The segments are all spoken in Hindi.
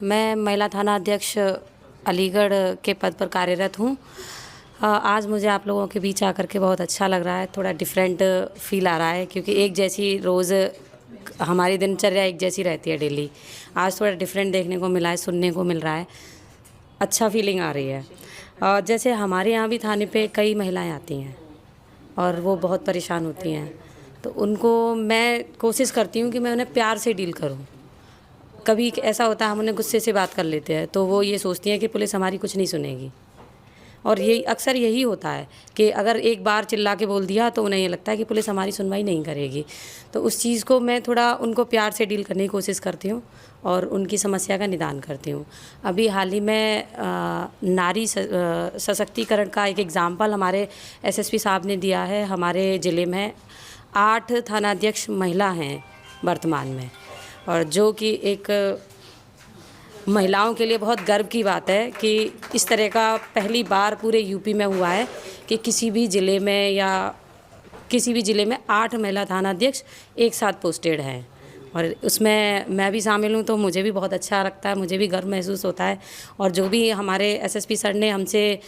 मैं महिला थाना अध्यक्ष अलीगढ़ के पद पर कार्यरत हूँ। आज मुझे आप लोगों के बीच आकर के बहुत अच्छा लग रहा है। थोड़ा डिफरेंट फील आ रहा है क्योंकि एक जैसी रोज़ हमारी दिनचर्या एक जैसी रहती है डेली। आज थोड़ा डिफरेंट देखने को मिला है, सुनने को मिल रहा है। अच्छा फीलिंग आ रही है। और जैसे हमारे यहाँ भी थाने पे कई महिलाएं आती हैं और वो बहुत परेशान होती हैं, तो उनको मैं कोशिश करती हूँ कि मैं उन्हें प्यार से डील करूँ। कभी ऐसा होता है हम उन्हें गुस्से से बात कर लेते हैं तो वो ये सोचती हैं कि पुलिस हमारी कुछ नहीं सुनेगी, और यही अक्सर यही होता है कि अगर एक बार चिल्ला के बोल दिया तो उन्हें ये लगता है कि पुलिस हमारी सुनवाई नहीं करेगी। तो उस चीज़ को मैं थोड़ा उनको प्यार से डील करने की कोशिश करती हूँ और उनकी समस्या का निदान करती हूँ। अभी हाल ही में नारी सशक्तिकरण का एक एग्ज़ाम्पल हमारे एसएसपी साहब ने दिया है। हमारे ज़िले में 8 थानाध्यक्ष महिला हैं वर्तमान में, और जो कि एक महिलाओं के लिए बहुत गर्व की बात है कि इस तरह का पहली बार पूरे यूपी में हुआ है कि किसी भी ज़िले में या किसी भी ज़िले में 8 महिला थानाध्यक्ष एक साथ पोस्टेड हैं, और उसमें मैं भी शामिल हूँ। तो मुझे भी बहुत अच्छा लगता है, मुझे भी गर्व महसूस होता है। और जो भी हमारे एसएसपी सर ने हमसे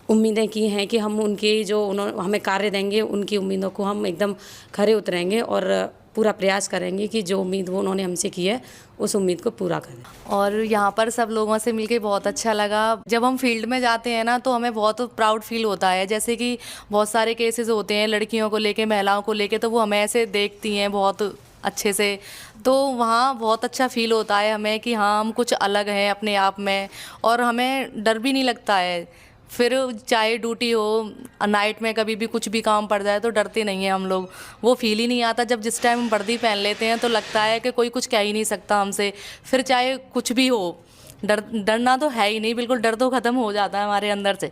उम्मीदें की हैं कि हम उनकी जो उन्होंने हमें कार्य देंगे, उनकी उम्मीदों को हम एकदम खरे उतरेंगे और पूरा प्रयास करेंगे कि जो उम्मीद वो उन्होंने हमसे की है उस उम्मीद को पूरा करें। और यहाँ पर सब लोगों से मिलके बहुत अच्छा लगा। जब हम फील्ड में जाते हैं ना तो हमें बहुत प्राउड फील होता है। जैसे कि बहुत सारे केसेस होते हैं लड़कियों को लेके, महिलाओं को लेके, तो वो हमें ऐसे देखती हैं बहुत अच्छे से, तो वहाँ बहुत अच्छा फील होता है हमें कि हाँ हम कुछ अलग हैं अपने आप में, और हमें डर भी नहीं लगता है। फिर चाहे ड्यूटी हो, नाइट में कभी भी कुछ भी काम पड़ जाए तो डरते नहीं हैं हम लोग। वो फील ही नहीं आता। जब जिस टाइम हम वर्दी पहन लेते हैं तो लगता है कि कोई कुछ कह ही नहीं सकता हमसे। फिर चाहे कुछ भी हो, डरना तो है ही नहीं, बिल्कुल डर तो ख़त्म हो जाता है हमारे अंदर से।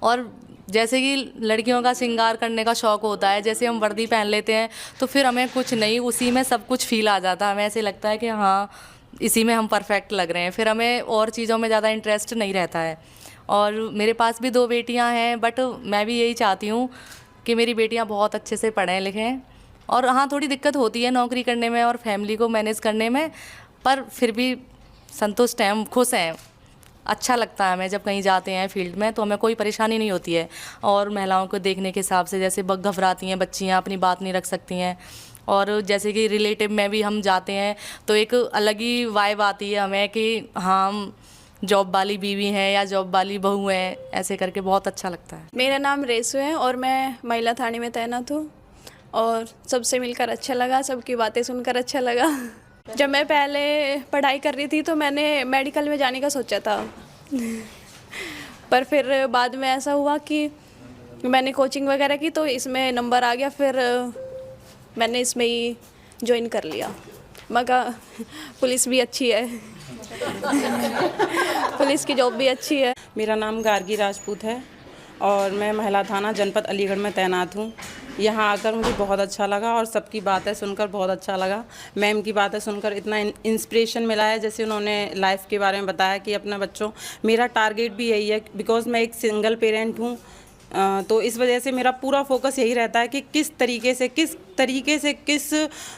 और जैसे कि लड़कियों का श्रृंगार करने का शौक़ होता है, जैसे हम वर्दी पहन लेते हैं तो फिर हमें कुछ नहीं, उसी में सब कुछ फील आ जाता है। हमें ऐसे लगता है कि हाँ इसी में हम परफेक्ट लग रहे हैं। फिर हमें और चीज़ों में ज़्यादा इंटरेस्ट नहीं रहता है। और मेरे पास भी 2 बेटियां हैं, बट मैं भी यही चाहती हूँ कि मेरी बेटियां बहुत अच्छे से पढ़ें लिखें। और हाँ थोड़ी दिक्कत होती है नौकरी करने में और फैमिली को मैनेज करने में, पर फिर भी संतुष्ट हैं, हम खुश हैं। अच्छा लगता है हमें जब कहीं जाते हैं फील्ड में, तो हमें कोई परेशानी नहीं होती है। और महिलाओं को देखने के हिसाब से जैसे घबराती हैं बच्चियाँ, अपनी बात नहीं रख सकती हैं। और जैसे कि रिलेटिव में भी हम जाते हैं तो एक अलग ही वाइब आती है हमें कि हाँ हम जॉब वाली बीवी हैं या जॉब वाली बहू हैं, ऐसे करके बहुत अच्छा लगता है। मेरा नाम रेसू है और मैं महिला थाने में तैनात हूँ, और सबसे मिलकर अच्छा लगा, सबकी बातें सुनकर अच्छा लगा। जब मैं पहले पढ़ाई कर रही थी तो मैंने मेडिकल में जाने का सोचा था पर फिर बाद में ऐसा हुआ कि मैंने कोचिंग वगैरह की तो इसमें नंबर आ गया, फिर मैंने इसमें ही ज्वाइन कर लिया। मगर पुलिस भी अच्छी है पुलिस की जॉब भी अच्छी है। मेरा नाम गार्गी राजपूत है और मैं महिला थाना जनपद अलीगढ़ में तैनात हूँ। यहाँ आकर मुझे बहुत अच्छा लगा और सबकी बातें सुनकर बहुत अच्छा लगा। मैम की बातें सुनकर इतना इंस्पिरेशन मिला है, जैसे उन्होंने लाइफ के बारे में बताया कि अपने बच्चों, मेरा टारगेट भी यही है बिकॉज़ मैं एक सिंगल पेरेंट हूँ। तो इस वजह से मेरा पूरा फोकस यही रहता है कि किस तरीके से किस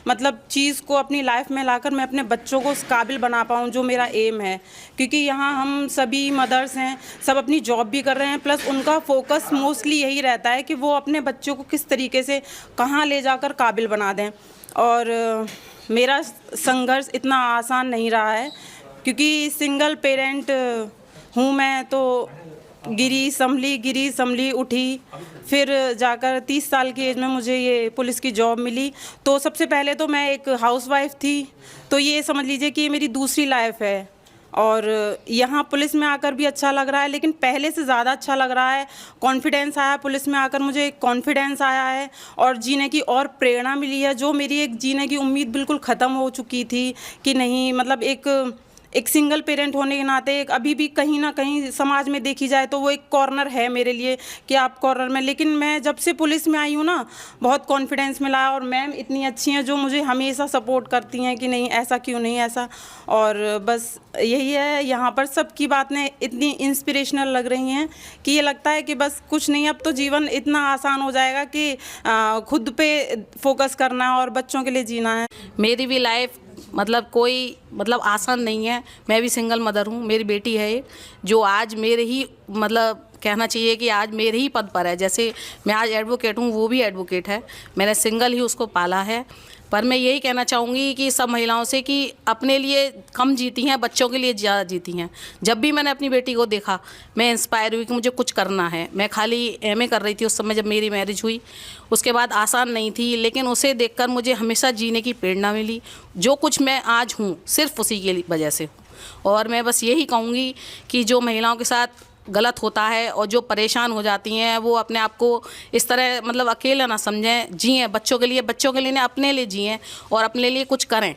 मतलब चीज़ को अपनी लाइफ में लाकर मैं अपने बच्चों को उस काबिल बना पाऊँ, जो मेरा एम है। क्योंकि यहाँ हम सभी मदर्स हैं, सब अपनी जॉब भी कर रहे हैं, प्लस उनका फोकस मोस्टली यही रहता है कि वो अपने बच्चों को किस तरीके से कहाँ ले जाकर काबिल बना दें। और मेरा संघर्ष इतना आसान नहीं रहा है क्योंकि सिंगल पेरेंट हूँ मैं, तो गिरी संभली उठी, फिर जाकर 30 साल की एज में मुझे ये पुलिस की जॉब मिली। तो सबसे पहले तो मैं एक हाउसवाइफ थी, तो ये समझ लीजिए कि ये मेरी दूसरी लाइफ है। और यहाँ पुलिस में आकर भी अच्छा लग रहा है, लेकिन पहले से ज़्यादा अच्छा लग रहा है। कॉन्फिडेंस आया पुलिस में आकर, मुझे एक कॉन्फिडेंस आया है और जीने की और प्रेरणा मिली है। जो मेरी एक जीने की उम्मीद बिल्कुल ख़त्म हो चुकी थी कि नहीं, मतलब एक सिंगल पेरेंट होने के नाते एक अभी भी कहीं ना कहीं समाज में देखी जाए तो वो एक कॉर्नर है मेरे लिए कि आप कॉर्नर में। लेकिन मैं जब से पुलिस में आई हूँ ना, बहुत कॉन्फिडेंस मिला और मैम इतनी अच्छी हैं जो मुझे हमेशा सपोर्ट करती हैं कि नहीं ऐसा क्यों नहीं ऐसा। और बस यही है, यहाँ पर सबकी बातें इतनी इंस्पिरेशनल लग रही हैं कि ये लगता है कि बस कुछ नहीं, अब तो जीवन इतना आसान हो जाएगा कि खुद पे फोकस करना और बच्चों के लिए जीना है। मेरी भी लाइफ मतलब कोई मतलब आसान नहीं है। मैं भी सिंगल मदर हूँ, मेरी बेटी है एक, जो आज मेरे ही मतलब कहना चाहिए कि आज मेरे ही पद पर है। जैसे मैं आज एडवोकेट हूँ, वो भी एडवोकेट है, मैंने सिंगल ही उसको पाला है। पर मैं यही कहना चाहूँगी कि सब महिलाओं से कि अपने लिए कम जीती हैं, बच्चों के लिए ज़्यादा जीती हैं। जब भी मैंने अपनी बेटी को देखा, मैं इंस्पायर हुई कि मुझे कुछ करना है। मैं खाली एमए कर रही थी उस समय जब मेरी मैरिज हुई, उसके बाद आसान नहीं थी, लेकिन उसे देखकर मुझे हमेशा जीने की प्रेरणा मिली। जो कुछ मैं आज हूँ सिर्फ उसी की वजह से हूँ। और मैं बस यही कहूँगी कि जो महिलाओं के साथ गलत होता है और जो परेशान हो जाती हैं, वो अपने आप को इस तरह मतलब अकेला ना समझें, जिएं बच्चों के लिए नहीं, अपने लिए जिएं और अपने लिए कुछ करें।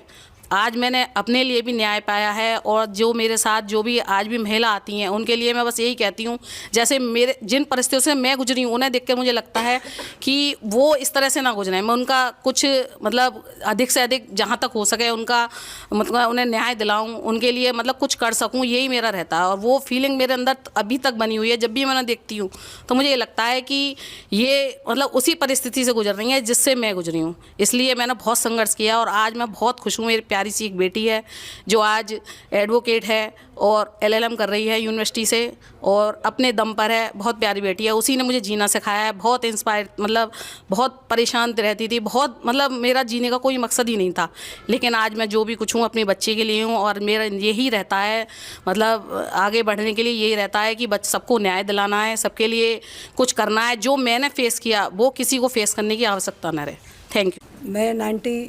आज मैंने अपने लिए भी न्याय पाया है, और जो मेरे साथ जो भी आज भी महिला आती हैं उनके लिए मैं बस यही कहती हूँ, जैसे मेरे जिन परिस्थितियों से मैं गुजरी हूँ उन्हें देखकर मुझे लगता है कि वो इस तरह से ना गुजरें। मैं उनका कुछ मतलब अधिक से अधिक जहाँ तक हो सके उनका मतलब उन्हें न्याय दिलाऊँ, उनके लिए मतलब कुछ कर सकूँ, यही मेरा रहता है। और वो फीलिंग मेरे अंदर अभी तक बनी हुई है। जब भी मैं देखती हूँ तो मुझे ये लगता है कि ये मतलब उसी परिस्थिति से गुजर रही है जिससे मैं गुजरी हूँ। इसलिए मैंने बहुत संघर्ष किया और आज मैं बहुत खुश हूँ। मेरी प्यारी सी एक बेटी है जो आज एडवोकेट है और LLM कर रही है यूनिवर्सिटी से, और अपने दम पर है। बहुत प्यारी बेटी है, उसी ने मुझे जीना सिखाया है। बहुत इंस्पायर मतलब बहुत परेशान रहती थी, बहुत मतलब मेरा जीने का कोई मकसद ही नहीं था, लेकिन आज मैं जो भी कुछ हूँ अपने बच्चे के लिए हूँ। और मेरा यही रहता है मतलब आगे बढ़ने के लिए यही रहता है कि सबको न्याय दिलाना है, सबके लिए कुछ करना है। जो मैंने फेस किया वो किसी को फेस करने की आवश्यकता न रहे। Thank you.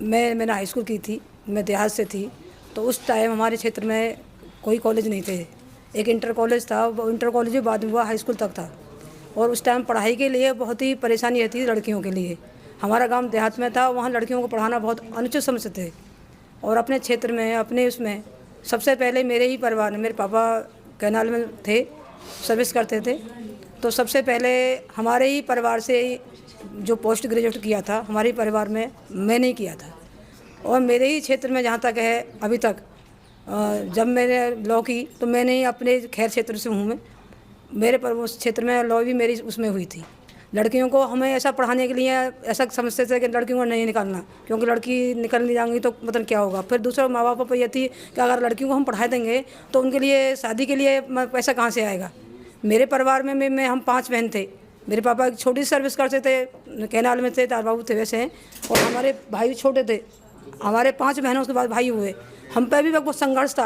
मैंने हाई स्कूल की थी, मैं देहात से थी, तो उस टाइम हमारे क्षेत्र में कोई कॉलेज नहीं थे। एक इंटर कॉलेज था, वो इंटर कॉलेज भी बाद में हुआ, हाई स्कूल तक था। और उस टाइम पढ़ाई के लिए बहुत ही परेशानी रहती थी लड़कियों के लिए। हमारा गांव देहात में था, वहाँ लड़कियों को पढ़ाना बहुत अनुचित समझते थे। और अपने क्षेत्र में अपने उसमें सबसे पहले मेरे ही परिवार में, मेरे पापा कैनाल में थे, सर्विस करते थे, तो सबसे पहले हमारे ही परिवार से जो पोस्ट ग्रेजुएट किया था हमारे परिवार में मैंने ही किया था। और मेरे ही क्षेत्र में जहाँ तक है अभी तक, जब मैंने लॉ की तो मैंने ही अपने खैर क्षेत्र से हूँ मैं, मेरे पर उस क्षेत्र में लॉ भी मेरी उसमें हुई थी। लड़कियों को हमें ऐसा पढ़ाने के लिए ऐसा समझते थे कि लड़कियों को नहीं निकालना, क्योंकि लड़की निकल नहीं जाएंगी तो मतलब क्या होगा। फिर दूसरा माँ बाप पर यह थी कि अगर लड़कियों को हम पढ़ा देंगे तो उनके लिए शादी के लिए पैसा कहाँ से आएगा। मेरे परिवार में हम 5 बहन थे। मेरे पापा एक छोटी सर्विस करते थे, कैनाल में थे, तार बाबू थे वैसे हैं, और हमारे भाई छोटे थे। हमारे 5 बहनों उसके बाद भाई हुए। हम पे भी बहुत संघर्ष था,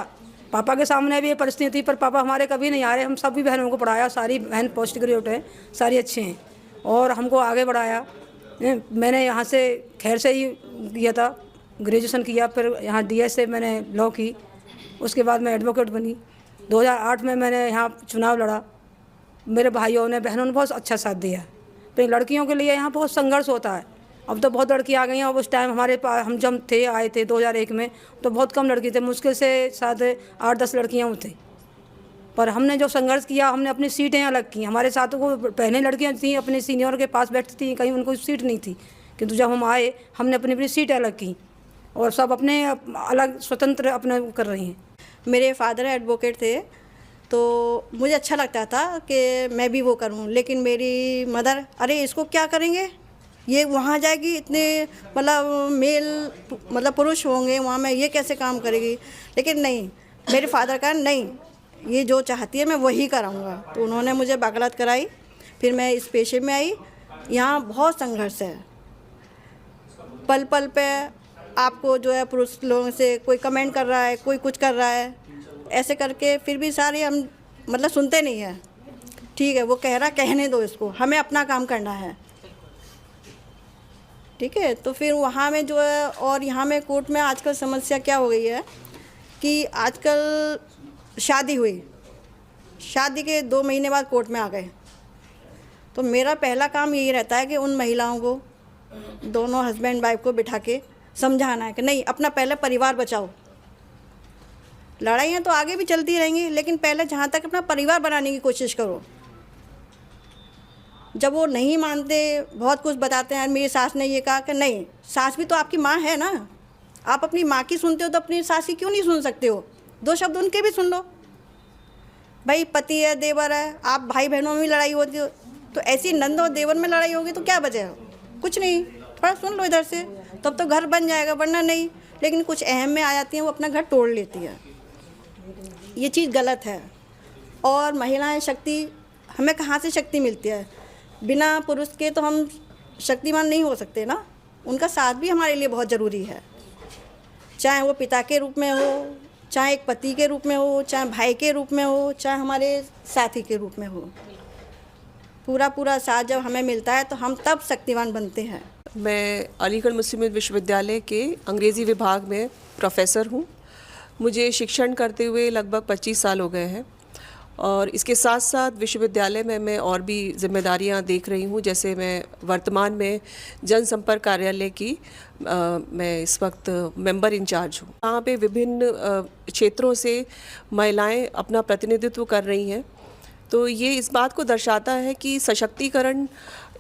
पापा के सामने भी ये परिस्थिति थी, पर पापा हमारे कभी नहीं आ रहे। हम सभी बहनों को पढ़ाया, सारी बहन पोस्ट ग्रेजुएट हैं, सारी अच्छी हैं, और हमको आगे बढ़ाया। मैंने यहाँ से खैर से ही किया था, ग्रेजुएशन किया, फिर यहाँ DS से मैंने लॉ की, उसके बाद मैं एडवोकेट बनी। 2008 में मैंने यहाँ चुनाव लड़ा। मेरे भाइयों ने बहनों ने बहुत अच्छा साथ दिया। फिर लड़कियों के लिए यहाँ बहुत संघर्ष होता है। अब तो बहुत लड़की आ गई हैं। उस टाइम हमारे पास हम जब आए थे 2001 में तो बहुत कम लड़की थे, मुश्किल से 7-8-10 लड़कियाँ थे। पर हमने जो संघर्ष किया, हमने अपनी सीटें अलग की। हमारे साथ को पहले लड़कियाँ थीं, अपने सीनियर के पास बैठती थी, कहीं उनको सीट नहीं थी, किंतु जब हम आए हमने अपनी अपनी सीटें अलग की और सब अपने अलग स्वतंत्र अपना कर रही हैं। मेरे फादर एडवोकेट थे, तो मुझे अच्छा लगता था कि मैं भी वो करूं, लेकिन मेरी मदर, अरे इसको क्या करेंगे, ये वहाँ जाएगी, इतने मतलब मेल मतलब पुरुष होंगे वहाँ में, ये कैसे काम करेगी। लेकिन नहीं, मेरे फादर का नहीं, ये जो चाहती है मैं वही कराऊंगा। तो उन्होंने मुझे वकालत कराई, फिर मैं इस पेशे में आई। यहाँ बहुत संघर्ष है, पल पल पे आपको जो है पुरुष लोगों से कोई कमेंट कर रहा है, कोई कुछ कर रहा है, ऐसे करके फिर भी सारे हम मतलब सुनते नहीं हैं। ठीक है, वो कह रहा, कहने दो इसको, हमें अपना काम करना है, ठीक है। तो फिर वहाँ में जो है, और यहाँ में कोर्ट में आजकल समस्या क्या हो गई है कि आजकल शादी हुई, शादी के 2 महीने बाद कोर्ट में आ गए। तो मेरा पहला काम यही रहता है कि उन महिलाओं को, दोनों हस्बैंड वाइफ को बिठा के समझाना है कि नहीं, अपना पहले परिवार बचाओ। लड़ाइयाँ तो आगे भी चलती रहेंगी, लेकिन पहले जहाँ तक अपना परिवार बनाने की कोशिश करो। जब वो नहीं मानते, बहुत कुछ बताते हैं, मेरी सास ने ये कहा कि नहीं, सास भी तो आपकी माँ है ना, आप अपनी माँ की सुनते हो तो अपनी सास की क्यों नहीं सुन सकते हो? 2 शब्द उनके भी सुन लो। भाई पति है, देवर है, आप भाई बहनों में भी लड़ाई होती हो, तो ऐसी नंद और देवर में लड़ाई होगी तो क्या बचेगा? कुछ नहीं, थोड़ा सुन लो इधर से, तब तो घर बन जाएगा, वरना नहीं। लेकिन कुछ अहम में आ जाती हैं, वो अपना घर तोड़ लेती है। ये चीज़ गलत है। और महिलाएं शक्ति, हमें कहाँ से शक्ति मिलती है? बिना पुरुष के तो हम शक्तिमान नहीं हो सकते ना। उनका साथ भी हमारे लिए बहुत ज़रूरी है, चाहे वो पिता के रूप में हो, चाहे एक पति के रूप में हो, चाहे भाई के रूप में हो, चाहे हमारे साथी के रूप में हो। पूरा साथ जब हमें मिलता है तो हम तब शक्तिवान बनते हैं। मैं अलीगढ़ मुस्लिम विश्वविद्यालय के अंग्रेज़ी विभाग में प्रोफेसर हूँ। मुझे शिक्षण करते हुए लगभग 25 साल हो गए हैं और इसके साथ साथ विश्वविद्यालय में मैं और भी जिम्मेदारियां देख रही हूँ। जैसे मैं वर्तमान में जनसंपर्क कार्यालय की मैं इस वक्त मेंबर इंचार्ज हूँ। यहाँ पे विभिन्न क्षेत्रों से महिलाएं अपना प्रतिनिधित्व कर रही हैं, तो ये इस बात को दर्शाता है कि सशक्तिकरण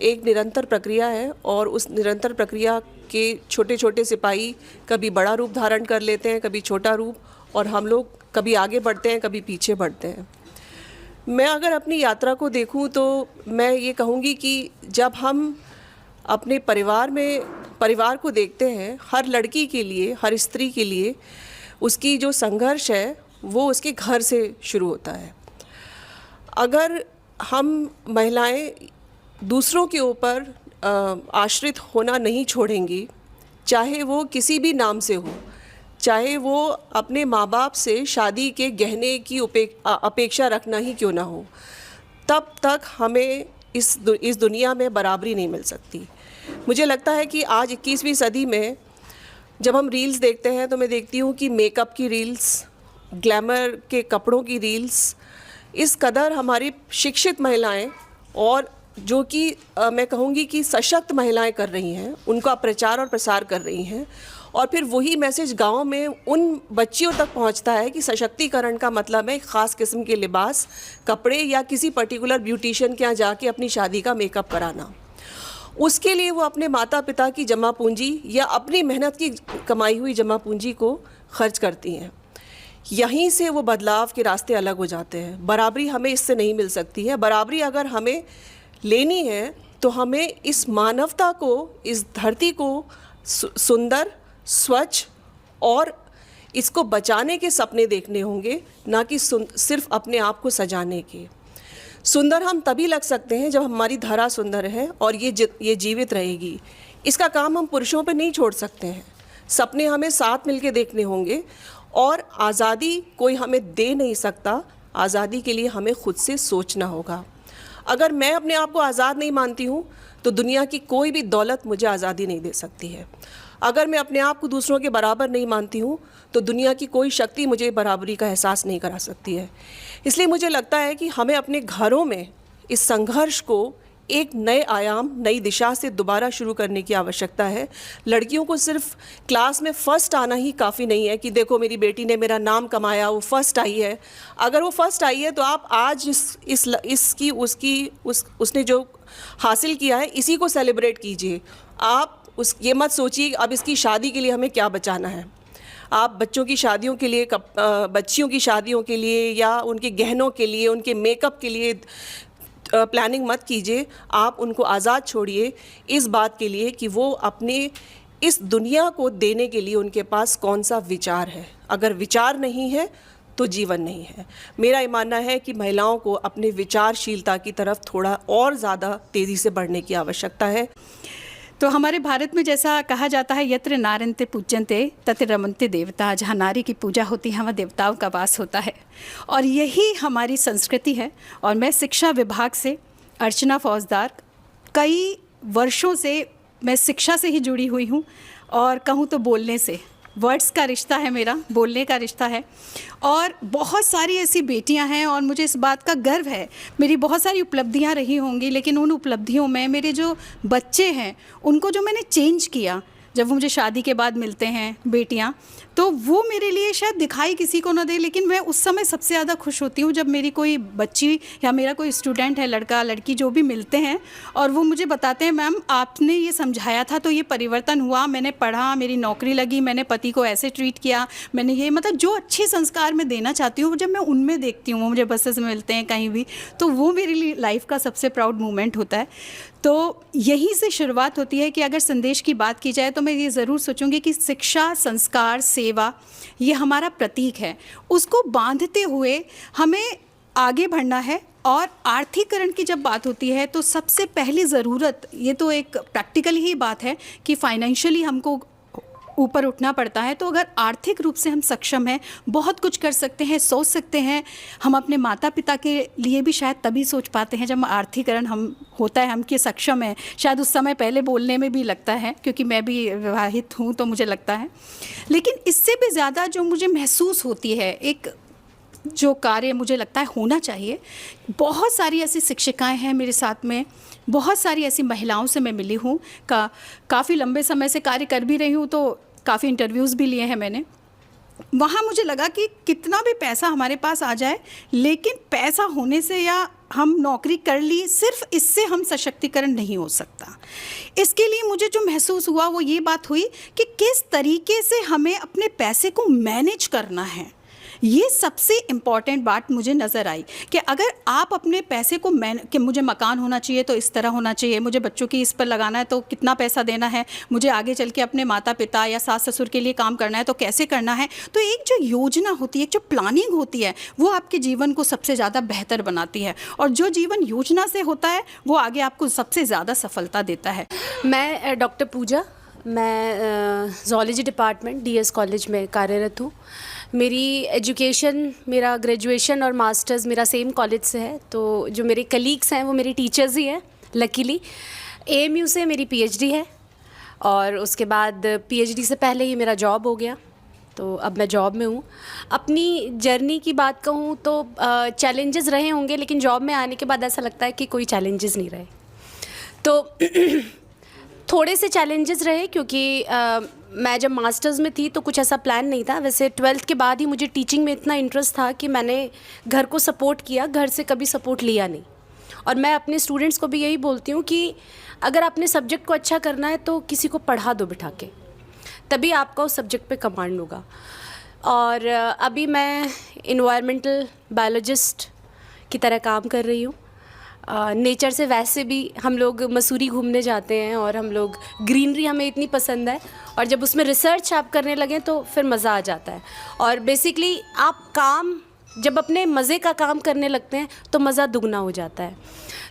एक निरंतर प्रक्रिया है और उस निरंतर प्रक्रिया के छोटे छोटे सिपाही कभी बड़ा रूप धारण कर लेते हैं, कभी छोटा रूप, और हम लोग कभी आगे बढ़ते हैं, कभी पीछे बढ़ते हैं। मैं अगर अपनी यात्रा को देखूं तो मैं ये कहूँगी कि जब हम अपने परिवार को देखते हैं, हर लड़की के लिए, हर स्त्री के लिए उसकी जो संघर्ष है वो उसके घर से शुरू होता है। अगर हम महिलाएं दूसरों के ऊपर आश्रित होना नहीं छोड़ेंगी, चाहे वो किसी भी नाम से हो, चाहे वो अपने माँ बाप से शादी के गहने की अपेक्षा रखना ही क्यों ना हो, तब तक हमें इस दुनिया में बराबरी नहीं मिल सकती। मुझे लगता है कि आज 21वीं सदी में जब हम रील्स देखते हैं तो मैं देखती हूँ कि मेकअप की रील्स, ग्लैमर के कपड़ों की रील्स, इस कदर हमारी शिक्षित महिलाएं और जो कि मैं कहूँगी कि सशक्त महिलाएं कर रही हैं, उनका प्रचार और प्रसार कर रही हैं, और फिर वही मैसेज गाँव में उन बच्चियों तक पहुँचता है कि सशक्तिकरण का मतलब है एक ख़ास किस्म के लिबास, कपड़े या किसी पर्टिकुलर ब्यूटिशियन के यहाँ जाके अपनी शादी का मेकअप कराना। उसके लिए वो अपने माता पिता की जमा पूंजी या अपनी मेहनत की कमाई हुई जमा पूंजी को खर्च करती हैं। यहीं से वो बदलाव के रास्ते अलग हो जाते हैं। बराबरी हमें इससे नहीं मिल सकती है। बराबरी अगर हमें लेनी है तो हमें इस मानवता को, इस धरती को सुंदर, स्वच्छ और इसको बचाने के सपने देखने होंगे, ना कि सिर्फ अपने आप को सजाने के। सुंदर हम तभी लग सकते हैं जब हमारी धरा सुंदर है और ये जीवित रहेगी। इसका काम हम पुरुषों पे नहीं छोड़ सकते हैं। सपने हमें साथ मिलके देखने होंगे और आज़ादी कोई हमें दे नहीं सकता। आज़ादी के लिए हमें खुद से सोचना होगा। अगर मैं अपने आप को आज़ाद नहीं मानती हूँ तो दुनिया की कोई भी दौलत मुझे आज़ादी नहीं दे सकती है। अगर मैं अपने आप को दूसरों के बराबर नहीं मानती हूँ तो दुनिया की कोई शक्ति मुझे बराबरी का एहसास नहीं करा सकती है। इसलिए मुझे लगता है कि हमें अपने घरों में इस संघर्ष को एक नए आयाम, नई दिशा से दोबारा शुरू करने की आवश्यकता है। लड़कियों को सिर्फ क्लास में फ़र्स्ट आना ही काफ़ी नहीं है कि देखो मेरी बेटी ने मेरा नाम कमाया, वो फ़र्स्ट आई है। अगर वो फ़र्स्ट आई है तो आप आज उसने जो हासिल किया है इसी को सेलिब्रेट कीजिए। आप ये मत सोचिए अब इसकी शादी के लिए हमें क्या बचाना है। आप बच्चों की शादियों के लिए, बच्चियों की शादियों के लिए या उनके गहनों के लिए, उनके मेकअप के लिए प्लानिंग मत कीजिए। आप उनको आज़ाद छोड़िए इस बात के लिए कि वो अपने इस दुनिया को देने के लिए उनके पास कौन सा विचार है। अगर विचार नहीं है तो जीवन नहीं है। मेरा ये मानना है कि महिलाओं को अपने विचारशीलता की तरफ थोड़ा और ज़्यादा तेज़ी से बढ़ने की आवश्यकता है। तो हमारे भारत में जैसा कहा जाता है, यत्र नारन्ते पूज्यन्ते तत्र रमन्ते देवता, जहाँ नारी की पूजा होती है वहाँ देवताओं का वास होता है, और यही हमारी संस्कृति है। और मैं शिक्षा विभाग से अर्चना फौजदार, कई वर्षों से मैं शिक्षा से ही जुड़ी हुई हूँ, और कहूँ तो बोलने से, वर्ड्स का रिश्ता है मेरा, बोलने का रिश्ता है। और बहुत सारी ऐसी बेटियां हैं और मुझे इस बात का गर्व है। मेरी बहुत सारी उपलब्धियां रही होंगी, लेकिन उन उपलब्धियों में मेरे जो बच्चे हैं उनको जो मैंने चेंज किया, जब वो मुझे शादी के बाद मिलते हैं बेटियां, तो वो मेरे लिए शायद दिखाई किसी को ना दे, लेकिन मैं उस समय सबसे ज़्यादा खुश होती हूँ जब मेरी कोई बच्ची या मेरा कोई स्टूडेंट है, लड़का लड़की जो भी मिलते हैं और वो मुझे बताते हैं मैम आपने ये समझाया था तो ये परिवर्तन हुआ, मैंने पढ़ा, मेरी नौकरी लगी, मैंने पति को ऐसे ट्रीट किया, मैंने ये मतलब जो अच्छे संस्कार मैं देना चाहती हूँ जब मैं उनमें देखती हूँ, वो मुझे बसेस में मिलते हैं कहीं भी, तो वो मेरे लिए लाइफ का सबसे प्राउड मोमेंट होता है। तो यहीं से शुरुआत होती है कि अगर संदेश की बात की जाए तो मैं ये ज़रूर सोचूंगी कि शिक्षा, संस्कार, सेवा ये हमारा प्रतीक है। उसको बांधते हुए हमें आगे बढ़ना है। और आर्थिकरण की जब बात होती है तो सबसे पहली ज़रूरत, ये तो एक प्रैक्टिकल ही बात है कि फाइनेंशियली हमको ऊपर उठना पड़ता है। तो अगर आर्थिक रूप से हम सक्षम हैं, बहुत कुछ कर सकते हैं, सोच सकते हैं। हम अपने माता पिता के लिए भी शायद तभी सोच पाते हैं जब आर्थिकरण हम होता है, हम कि सक्षम है। शायद उस समय पहले बोलने में भी लगता है, क्योंकि मैं भी विवाहित हूँ तो मुझे लगता है। लेकिन इससे भी ज़्यादा जो मुझे महसूस होती है, एक जो कार्य मुझे लगता है होना चाहिए, बहुत सारी ऐसी शिक्षिकाएं हैं मेरे साथ में, बहुत सारी ऐसी महिलाओं से मैं मिली हूँ, काफ़ी लंबे समय से कार्य कर भी रही हूँ, तो काफ़ी इंटरव्यूज़ भी लिए हैं मैंने। वहाँ मुझे लगा कि कितना भी पैसा हमारे पास आ जाए, लेकिन पैसा होने से या हम नौकरी कर ली, सिर्फ इससे हम सशक्तिकरण नहीं हो सकता। इसके लिए मुझे जो महसूस हुआ वो ये बात हुई कि किस तरीके से हमें अपने पैसे को मैनेज करना है। ये सबसे इम्पॉर्टेंट बात मुझे नज़र आई कि अगर आप अपने पैसे को कि मुझे मकान होना चाहिए तो इस तरह होना चाहिए, मुझे बच्चों की इस पर लगाना है तो कितना पैसा देना है, मुझे आगे चल के अपने माता पिता या सास ससुर के लिए काम करना है तो कैसे करना है। तो एक जो योजना होती है, एक जो प्लानिंग होती है, वो आपके जीवन को सबसे ज़्यादा बेहतर बनाती है। और जो जीवन योजना से होता है वो आगे आपको सबसे ज़्यादा सफलता देता है। मैं डॉक्टर पूजा, मैं ज़ूलॉजी डिपार्टमेंट डीएस कॉलेज में कार्यरत हूँ। मेरी एजुकेशन, मेरा ग्रेजुएशन और मास्टर्स मेरा सेम कॉलेज से है। तो जो मेरे कलीग्स हैं वो मेरे टीचर्स ही हैं लकीली। एएमयू से मेरी पीएचडी है और उसके बाद पीएचडी से पहले ही मेरा जॉब हो गया, तो अब मैं जॉब में हूँ। अपनी जर्नी की बात कहूँ तो चैलेंजेस रहे होंगे, लेकिन जॉब में आने के बाद ऐसा लगता है कि कोई चैलेंजेस नहीं रहे। तो थोड़े से चैलेंजेस रहे क्योंकि मैं जब मास्टर्स में थी तो कुछ ऐसा प्लान नहीं था। वैसे 12th के बाद ही मुझे टीचिंग में इतना इंटरेस्ट था कि मैंने घर को सपोर्ट किया, घर से कभी सपोर्ट लिया नहीं। और मैं अपने स्टूडेंट्स को भी यही बोलती हूँ कि अगर अपने सब्जेक्ट को अच्छा करना है तो किसी को पढ़ा दो बिठा के, तभी आपका उस सब्जेक्ट पे कमांड होगा। और अभी मैं इन्वायरमेंटल बायोलॉजिस्ट की तरह काम कर रही हूँ। नेचर से वैसे भी हम लोग मसूरी घूमने जाते हैं और हम लोग ग्रीनरी हमें इतनी पसंद है, और जब उसमें रिसर्च आप करने लगें तो फिर मज़ा आ जाता है। और बेसिकली आप काम जब अपने मज़े का काम करने लगते हैं तो मज़ा दुगना हो जाता है।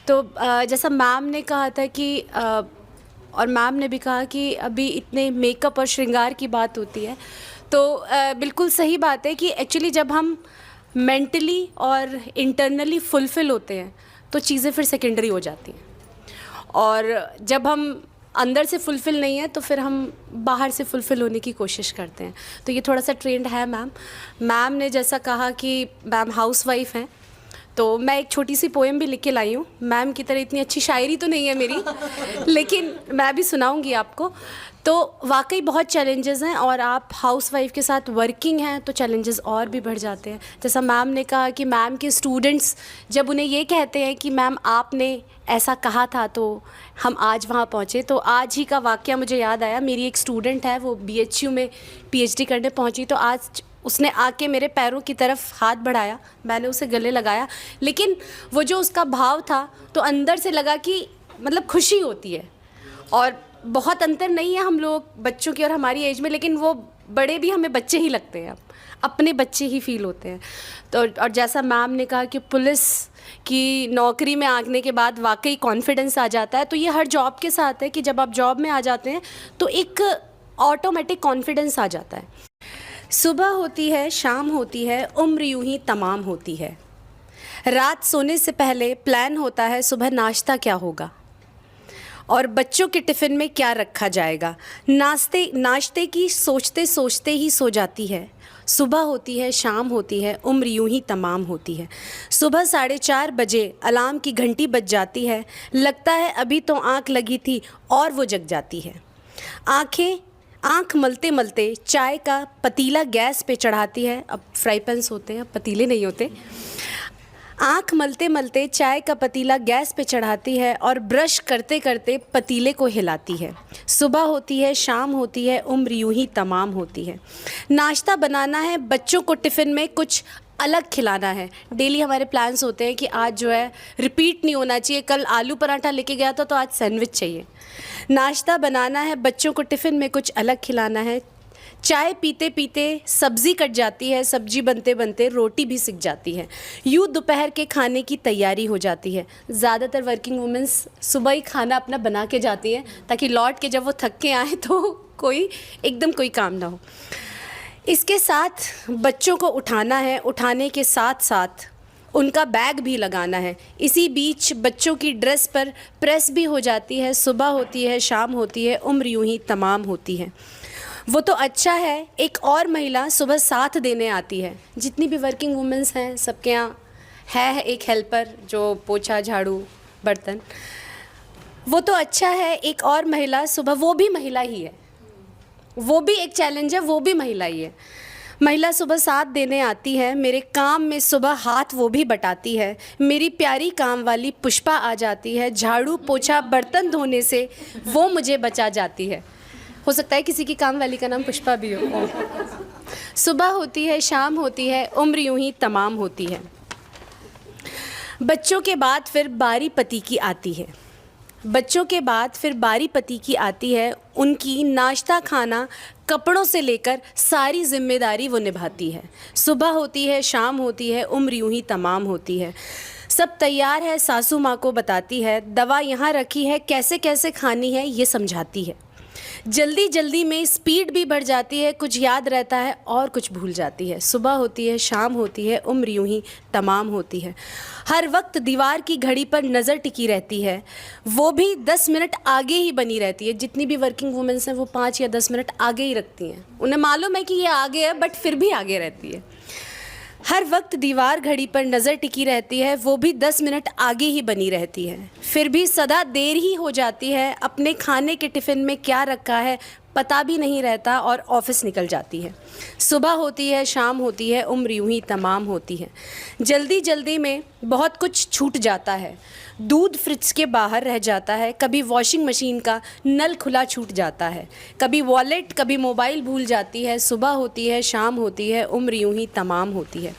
तो जैसा मैम ने कहा था कि और मैम ने भी कहा कि अभी इतने मेकअप और श्रृंगार की बात होती है, तो बिल्कुल सही बात है कि एक्चुअली जब हम मेंटली और इंटरनली फुलफ़िल होते हैं तो चीज़ें फिर सेकेंडरी हो जाती हैं। और जब हम अंदर से फुलफ़िल नहीं है तो फिर हम बाहर से फुलफ़िल होने की कोशिश करते हैं। तो ये थोड़ा सा ट्रेंड है। मैम ने जैसा कहा कि मैम हाउसवाइफ हैं, तो मैं एक छोटी सी पोएम भी लिख के लाई हूँ। मैम की तरह इतनी अच्छी शायरी तो नहीं है मेरी, लेकिन मैं भी सुनाऊँगी आपको। तो वाकई बहुत चैलेंजेस हैं, और आप हाउसवाइफ के साथ वर्किंग हैं तो चैलेंजेस और भी बढ़ जाते हैं। जैसा मैम ने कहा कि मैम के स्टूडेंट्स जब उन्हें ये कहते हैं कि मैम आपने ऐसा कहा था तो हम आज वहाँ पहुँचे, तो आज ही का वाक़या मुझे याद आया। मेरी एक स्टूडेंट है, वो BHU में PhD करने पहुँची, तो आज उसने आके मेरे पैरों की तरफ हाथ बढ़ाया, मैंने उसे गले लगाया, लेकिन वो जो उसका भाव था तो अंदर से लगा कि मतलब खुशी होती है। और बहुत अंतर नहीं है हम लोग बच्चों की और हमारी एज में, लेकिन वो बड़े भी हमें बच्चे ही लगते हैं, अपने बच्चे ही फील होते हैं। तो और जैसा मैम ने कहा कि पुलिस की नौकरी में आने के बाद वाकई कॉन्फिडेंस आ जाता है, तो ये हर जॉब के साथ है कि जब आप जॉब में आ जाते हैं तो एक ऑटोमेटिक कॉन्फिडेंस आ जाता है। सुबह होती है, शाम होती है, उम्र यूं ही तमाम होती है। रात सोने से पहले प्लान होता है सुबह नाश्ता क्या होगा और बच्चों के टिफ़िन में क्या रखा जाएगा। नाश्ते की सोचते सोचते ही सो जाती है। सुबह होती है, शाम होती है, उम्र यूं ही तमाम होती है। सुबह 4:30 बजे अलार्म की घंटी बज जाती है। लगता है अभी तो आँख लगी थी और वो जग जाती है। आँख मलते मलते चाय का पतीला गैस पे चढ़ाती है। अब फ्राई पैन्स होते हैं, अब पतीले नहीं होते। आँख मलते मलते चाय का पतीला गैस पे चढ़ाती है और ब्रश करते करते पतीले को हिलाती है। सुबह होती है, शाम होती है, उम्र यूं ही तमाम होती है। नाश्ता बनाना है, बच्चों को टिफ़िन में कुछ अलग खिलाना है। डेली हमारे प्लान्स होते हैं कि आज जो है रिपीट नहीं होना चाहिए, कल आलू पराठा लेके गया था तो आज सैंडविच चाहिए। नाश्ता बनाना है, बच्चों को टिफ़िन में कुछ अलग खिलाना है। चाय पीते पीते सब्ज़ी कट जाती है, सब्ज़ी बनते बनते रोटी भी सिक जाती है। यूँ दोपहर के खाने की तैयारी हो जाती है। ज़्यादातर वर्किंग वुमेंस सुबह ही खाना अपना बना के जाती हैं ताकि लौट के जब वो थक के आएँ तो कोई काम ना हो। इसके साथ बच्चों को उठाना है, उठाने के साथ साथ उनका बैग भी लगाना है। इसी बीच बच्चों की ड्रेस पर प्रेस भी हो जाती है। सुबह होती है, शाम होती है, उम्र यूं ही तमाम होती है। वो तो अच्छा है, एक और महिला सुबह साथ देने आती है। जितनी भी वर्किंग वुमेंस हैं सबके यहाँ है एक हेल्पर जो पोछा, झाड़ू, बर्तन। वो तो अच्छा है, एक और महिला सुबह, वो भी महिला ही है, वो भी एक चैलेंज है, वो भी महिला ही है। महिला सुबह साथ देने आती है। मेरे काम में सुबह हाथ वो भी बटाती है। मेरी प्यारी काम वाली पुष्पा आ जाती है। झाड़ू, पोछा, बर्तन धोने से वो मुझे बचा जाती है। हो सकता है किसी की काम वाली का नाम पुष्पा भी हो। सुबह होती है, शाम होती है, उम्र यूं ही तमाम होती है। बच्चों के बाद फिर बारी पति की आती है। बच्चों के बाद फिर बारी पति की आती है। उनकी नाश्ता, खाना, कपड़ों से लेकर सारी जिम्मेदारी वो निभाती है। सुबह होती है, शाम होती है, उम्र यूं ही तमाम होती है। सब तैयार है, सासू माँ को बताती है। दवा यहाँ रखी है, कैसे कैसे खानी है ये समझाती है। जल्दी जल्दी में स्पीड भी बढ़ जाती है, कुछ याद रहता है और कुछ भूल जाती है। सुबह होती है, शाम होती है, उम्र यूं ही तमाम होती है। हर वक्त दीवार की घड़ी पर नज़र टिकी रहती है, वो भी 10 मिनट आगे ही बनी रहती है। जितनी भी वर्किंग वुमेन्स हैं वो 5 या 10 मिनट आगे ही रखती हैं। उन्हें मालूम है कि ये आगे है बट फिर भी आगे रहती है। हर वक्त दीवार घड़ी पर नज़र टिकी रहती है, वो भी 10 मिनट आगे ही बनी रहती है। फिर भी सदा देर ही हो जाती है। अपने खाने के टिफ़िन में क्या रखा है पता भी नहीं रहता और ऑफिस निकल जाती है। सुबह होती है, शाम होती है, उम्र यूं ही तमाम होती है। जल्दी जल्दी में बहुत कुछ छूट जाता है। दूध फ्रिज के बाहर रह जाता है, कभी वॉशिंग मशीन का नल खुला छूट जाता है, कभी वॉलेट, कभी मोबाइल भूल जाती है। सुबह होती है, शाम होती है, उम्र यूं ही तमाम होती है।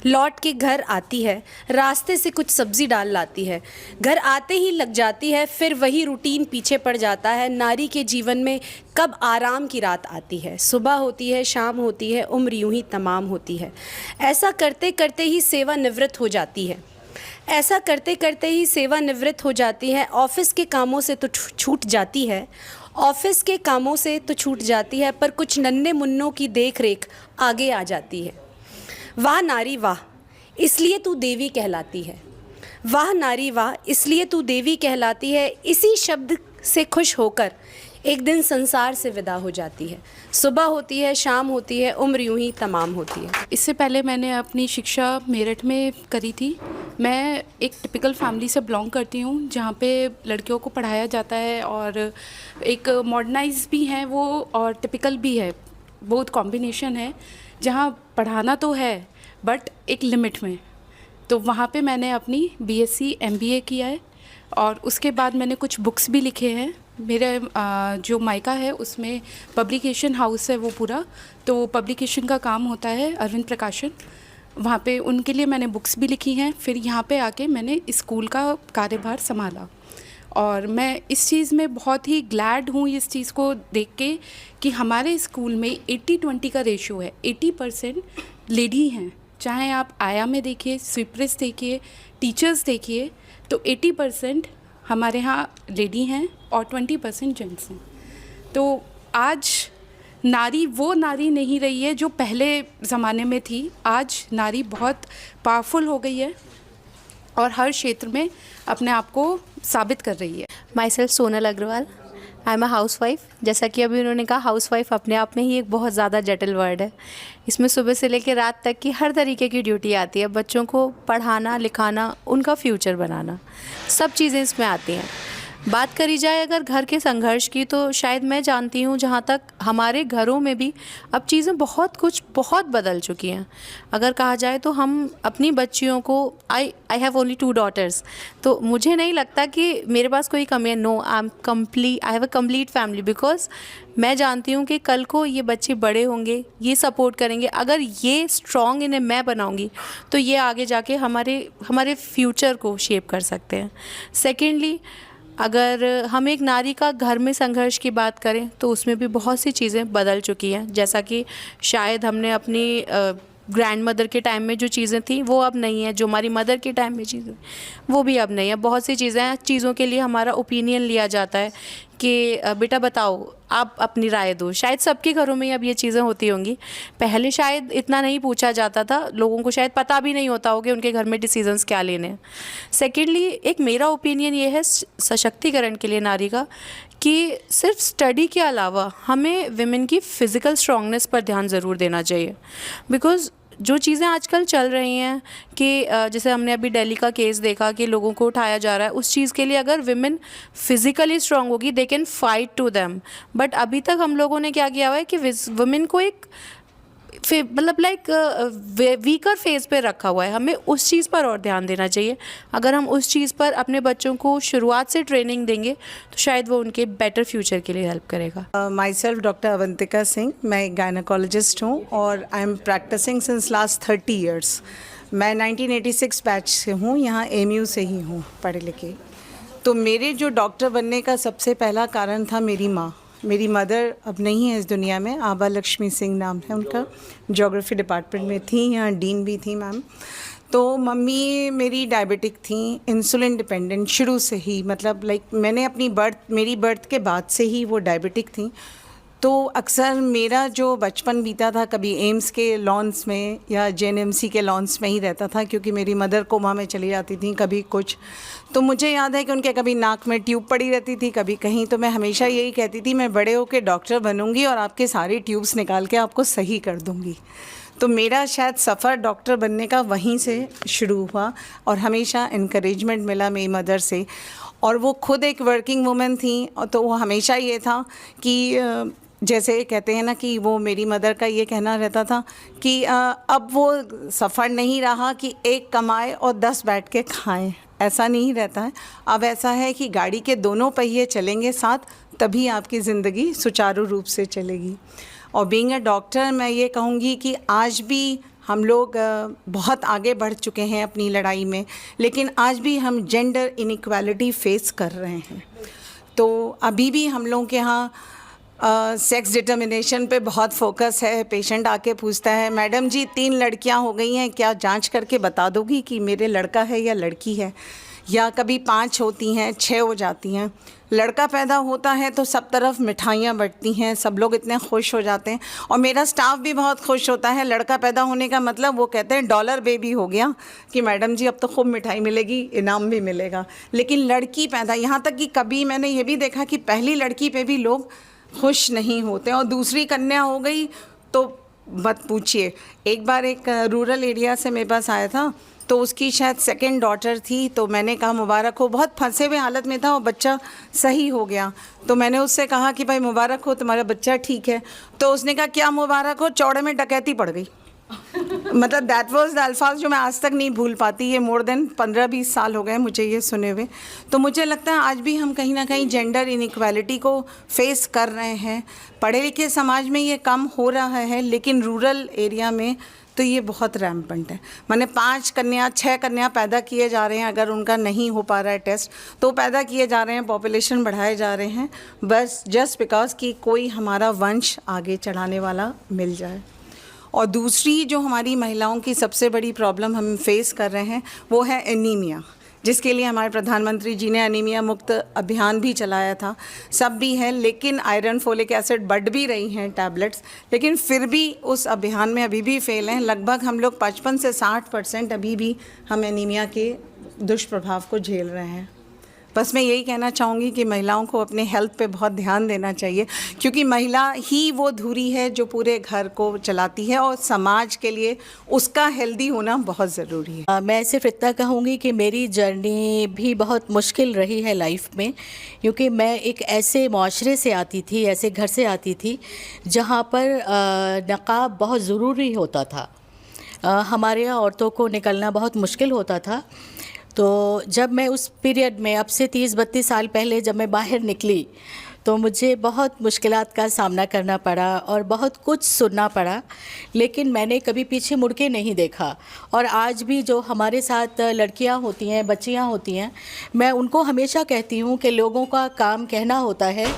लौट के घर आती है, रास्ते से कुछ सब्ज़ी डाल लाती है, घर आते ही लग जाती है, फिर वही रूटीन पीछे पड़ जाता है। नारी के जीवन में कब आराम की रात आती है। सुबह होती है, शाम होती है, उम्र यूं ही तमाम होती है। ऐसा करते करते ही सेवानिवृत्त हो जाती है। ऐसा करते करते ही सेवानिवृत्त हो जाती है। ऑफिस के कामों से तो छूट जाती है, ऑफिस के कामों से तो छूट जाती है, पर कुछ नन्हे मुन्नों की देख रेख आगे आ जाती है। वाह नारी वाह, इसलिए तू देवी कहलाती है। वाह नारी वाह, इसलिए तू देवी कहलाती है। इसी शब्द से खुश होकर एक दिन संसार से विदा हो जाती है। सुबह होती है, शाम होती है, उम्र यूं ही तमाम होती है। इससे पहले मैंने अपनी शिक्षा मेरठ में करी थी। मैं एक टिपिकल फैमिली से बिलोंग करती हूँ जहाँ पे लड़कियों को पढ़ाया जाता है और एक मॉडर्नाइज भी है वो और टिपिकल भी है, बहुत कॉम्बिनेशन है जहाँ पढ़ाना तो है बट एक लिमिट में। तो वहाँ पे मैंने अपनी बीएससी एमबीए किया है और उसके बाद मैंने कुछ बुक्स भी लिखे हैं। मेरे जो मायका है उसमें पब्लिकेशन हाउस है वो पूरा, तो पब्लिकेशन का काम होता है अरविंद प्रकाशन, वहाँ पे उनके लिए मैंने बुक्स भी लिखी हैं। फिर यहाँ पे आके मैंने स्कूल का कार्यभार संभाला और मैं इस चीज़ में बहुत ही ग्लैड हूँ इस चीज़ को देख के कि हमारे स्कूल में 80-20 का रेशियो है। 80% लेडी हैं, चाहे आप आया में देखिए, स्वीपरेस देखिए, टीचर्स देखिए, तो 80% हमारे यहाँ लेडी हैं और 20% जेंट्स हैं। तो आज नारी वो नारी नहीं रही है जो पहले ज़माने में थी। आज नारी बहुत पावरफुल हो गई है और हर क्षेत्र में अपने आप को साबित कर रही है। Myself Sonal Agarwal, I am a housewife. जैसा कि अभी उन्होंने कहा, हाउसवाइफ अपने आप में ही एक बहुत ज़्यादा जटिल वर्ड है। इसमें सुबह से लेकर रात तक की हर तरीके की ड्यूटी आती है। बच्चों को पढ़ाना, लिखाना, उनका फ्यूचर बनाना, सब चीज़ें इसमें आती हैं। बात करी जाए अगर घर के संघर्ष की, तो शायद मैं जानती हूँ जहाँ तक हमारे घरों में भी अब चीज़ें बहुत बदल चुकी हैं। अगर कहा जाए तो हम अपनी बच्चियों को, आई हैव ओनली 2 डॉटर्स, तो मुझे नहीं लगता कि मेरे पास कोई कमी है। No, I have a complete family, because मैं जानती हूँ कि कल को ये बच्चे बड़े होंगे, ये सपोर्ट करेंगे। अगर ये स्ट्रॉन्ग इन्हें मैं बनाऊँगी तो ये आगे जाके हमारे फ्यूचर को शेप कर सकते हैं। सेकेंडली, अगर हम एक नारी का घर में संघर्ष की बात करें तो उसमें भी बहुत सी चीज़ें बदल चुकी हैं। जैसा कि शायद हमने अपनी ग्रैंड मदर के टाइम में जो चीज़ें थी वो अब नहीं है, जो हमारी मदर के टाइम में चीज़ें वो भी अब नहीं है। बहुत सी चीज़ों के लिए हमारा ओपिनियन लिया जाता है कि बेटा बताओ, आप अपनी राय दो। शायद सबके घरों में अब ये चीज़ें होती होंगी। पहले शायद इतना नहीं पूछा जाता था, लोगों को शायद पता भी नहीं होता हो कि उनके घर में डिसीजंस क्या लेने हैं। सेकेंडली, एक मेरा ओपिनियन ये है सशक्तिकरण के लिए नारी का, कि सिर्फ स्टडी के अलावा हमें विमेन की फ़िज़िकल स्ट्रॉन्गनेस पर ध्यान ज़रूर देना चाहिए। बिकॉज़ जो चीज़ें आजकल चल रही हैं कि जैसे हमने अभी दिल्ली का केस देखा कि लोगों को उठाया जा रहा है, उस चीज़ के लिए अगर विमेन फिज़िकली स्ट्रांग होगी they can fight to them. But अभी तक हम लोगों ने क्या किया हुआ है कि वुमेन को एक मतलब वीकर फेज पे रखा हुआ है। हमें उस चीज़ पर और ध्यान देना चाहिए। अगर हम उस चीज़ पर अपने बच्चों को शुरुआत से ट्रेनिंग देंगे तो शायद वो उनके बेटर फ्यूचर के लिए हेल्प करेगा। Myself doctor Avantika Singh, मैं एक गायनाकोलॉजिस्ट हूँ और I am practising since last 30 years. मैं 1986 बैच से हूँ, यहाँ AMU से ही हूँ पढ़े लिखे। तो मेरे जो डॉक्टर बनने का सबसे पहला कारण था मेरी माँ। मेरी मदर अब नहीं है इस दुनिया में, आबा लक्ष्मी सिंह नाम है उनका, ज्योग्राफी डिपार्टमेंट में थी, यहाँ डीन भी थी मैम। तो मम्मी मेरी डायबिटिक थी, इंसुलिन डिपेंडेंट शुरू से ही, मतलब मैंने मेरी बर्थ के बाद से ही वो डायबिटिक थी। तो अक्सर मेरा जो बचपन बीता था कभी एम्स के लॉन्स में या JNMC के लॉन्स में ही रहता था, क्योंकि मेरी मदर कोमा में चली जाती थी कभी कुछ। तो मुझे याद है कि उनके कभी नाक में ट्यूब पड़ी रहती थी, कभी कहीं। तो मैं हमेशा यही कहती थी मैं बड़े होकर डॉक्टर बनूंगी और आपके सारी ट्यूब्स निकाल के आपको सही कर दूंगी। तो मेरा शायद सफ़र डॉक्टर बनने का वहीं से शुरू हुआ और हमेशा इनकरेजमेंट मिला मेरी मदर से। और वो खुद एक वर्किंग वूमेन थी, तो वो हमेशा ये था कि जैसे कहते हैं ना कि वो मेरी मदर का ये कहना रहता था कि अब वो सफ़र नहीं रहा कि एक कमाए और 10 बैठ के खाएं, ऐसा नहीं रहता है। अब ऐसा है कि गाड़ी के दोनों पहिए चलेंगे साथ, तभी आपकी ज़िंदगी सुचारू रूप से चलेगी। और बीइंग अ डॉक्टर मैं ये कहूँगी कि आज भी हम लोग बहुत आगे बढ़ चुके हैं अपनी लड़ाई में, लेकिन आज भी हम जेंडर इनइक्वालिटी फेस कर रहे हैं। तो अभी भी हम लोगों के यहाँ सेक्स डिटर्मिनेशन पे बहुत फोकस है। पेशेंट आके पूछता है मैडम जी 3 लड़कियां हो गई हैं, क्या जांच करके बता दोगी कि मेरे लड़का है या लड़की है? या कभी 5 होती हैं, 6 हो जाती हैं। लड़का पैदा होता है तो सब तरफ मिठाइयाँ बंटती हैं, सब लोग इतने खुश हो जाते हैं और मेरा स्टाफ भी बहुत खुश होता है। लड़का पैदा होने का मतलब वो कहते हैं डॉलर बेबी हो गया कि मैडम जी अब तो खूब मिठाई मिलेगी, इनाम भी मिलेगा। लेकिन लड़की पैदा, यहाँ तक कि कभी मैंने ये भी देखा कि पहली लड़की पे भी लोग खुश नहीं होते और दूसरी कन्या हो गई तो मत पूछिए। एक बार एक रूरल एरिया से मेरे पास आया था, तो उसकी शायद 2nd डॉटर थी, तो मैंने कहा मुबारक हो। बहुत फंसे हुए हालत में था और बच्चा सही हो गया। तो मैंने उससे कहा कि भाई मुबारक हो, तुम्हारा बच्चा ठीक है। तो उसने कहा क्या मुबारक हो, चौड़े में डकैती पड़ गई। मतलब दैट वाज द अल्फाज जो मैं आज तक नहीं भूल पाती। ये मोर देन 15-20 साल हो गए मुझे ये सुने हुए। तो मुझे लगता है आज भी हम कहीं ना कहीं जेंडर इनइक्वालिटी को फेस कर रहे हैं। पढ़े लिखे समाज में ये कम हो रहा है, लेकिन रूरल एरिया में तो ये बहुत रैम्पेंट है। मैंने 5 कन्या 6 कन्या पैदा किए जा रहे हैं, अगर उनका नहीं हो पा रहा है टेस्ट तो पैदा किए जा रहे हैं, पॉपुलेशन बढ़ाए जा रहे हैं, बस जस्ट बिकॉज कि कोई हमारा वंश आगे चढ़ाने वाला मिल जाए। और दूसरी जो हमारी महिलाओं की सबसे बड़ी प्रॉब्लम हम फेस कर रहे हैं वो है एनीमिया, जिसके लिए हमारे प्रधानमंत्री जी ने एनीमिया मुक्त अभियान भी चलाया था। सब भी है, लेकिन आयरन फोलिक एसिड बढ़ भी रही हैं टैबलेट्स, लेकिन फिर भी उस अभियान में अभी भी फेल हैं। लगभग हम लोग 55 से 60% अभी भी हम एनीमिया के दुष्प्रभाव को झेल रहे हैं। बस मैं यही कहना चाहूँगी कि महिलाओं को अपने हेल्थ पे बहुत ध्यान देना चाहिए, क्योंकि महिला ही वो धुरी है जो पूरे घर को चलाती है और समाज के लिए उसका हेल्दी होना बहुत ज़रूरी है। मैं सिर्फ इतना कहूँगी कि मेरी जर्नी भी बहुत मुश्किल रही है लाइफ में, क्योंकि मैं एक ऐसे माशरे से आती थी, ऐसे घर से आती थी जहाँ पर नक़ाब बहुत ज़रूरी होता था। हमारे यहाँ औरतों को निकलना बहुत मुश्किल होता था। तो जब मैं उस पीरियड में, अब से 30-32 साल पहले जब मैं बाहर निकली, तो मुझे बहुत मुश्किलात का सामना करना पड़ा और बहुत कुछ सुनना पड़ा, लेकिन मैंने कभी पीछे मुड़ के नहीं देखा। और आज भी जो हमारे साथ लड़कियां होती हैं, बच्चियां होती हैं, मैं उनको हमेशा कहती हूँ कि लोगों का काम कहना होता है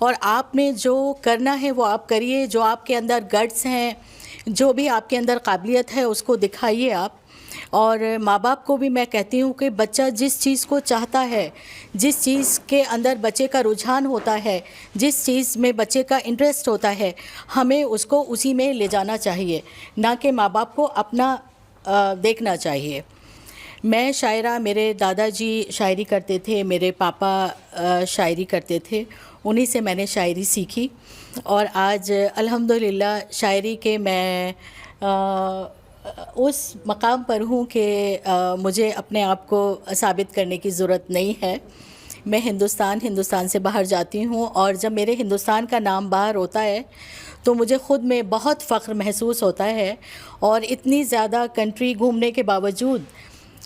और आपने जो करना है वो आप करिए। जो आपके अंदर गट्स हैं, जो भी आपके अंदर काबिलियत है, उसको दिखाइए आप। और माँ बाप को भी मैं कहती हूँ कि बच्चा जिस चीज़ को चाहता है, जिस चीज़ के अंदर बच्चे का रुझान होता है, जिस चीज़ में बच्चे का इंटरेस्ट होता है, हमें उसको उसी में ले जाना चाहिए, ना कि माँ बाप को अपना देखना चाहिए। मैं शायरा, मेरे दादाजी शायरी करते थे, मेरे पापा शायरी करते थे, उन्हीं से मैंने शायरी सीखी और आज अल्हम्दुलिल्लाह शायरी के मैं उस मकाम पर हूँ कि मुझे अपने आप को साबित करने की ज़रूरत नहीं है। मैं हिंदुस्तान से बाहर जाती हूँ और जब मेरे हिंदुस्तान का नाम बाहर होता है तो मुझे ख़ुद में बहुत फ़ख्र महसूस होता है। और इतनी ज़्यादा कंट्री घूमने के बावजूद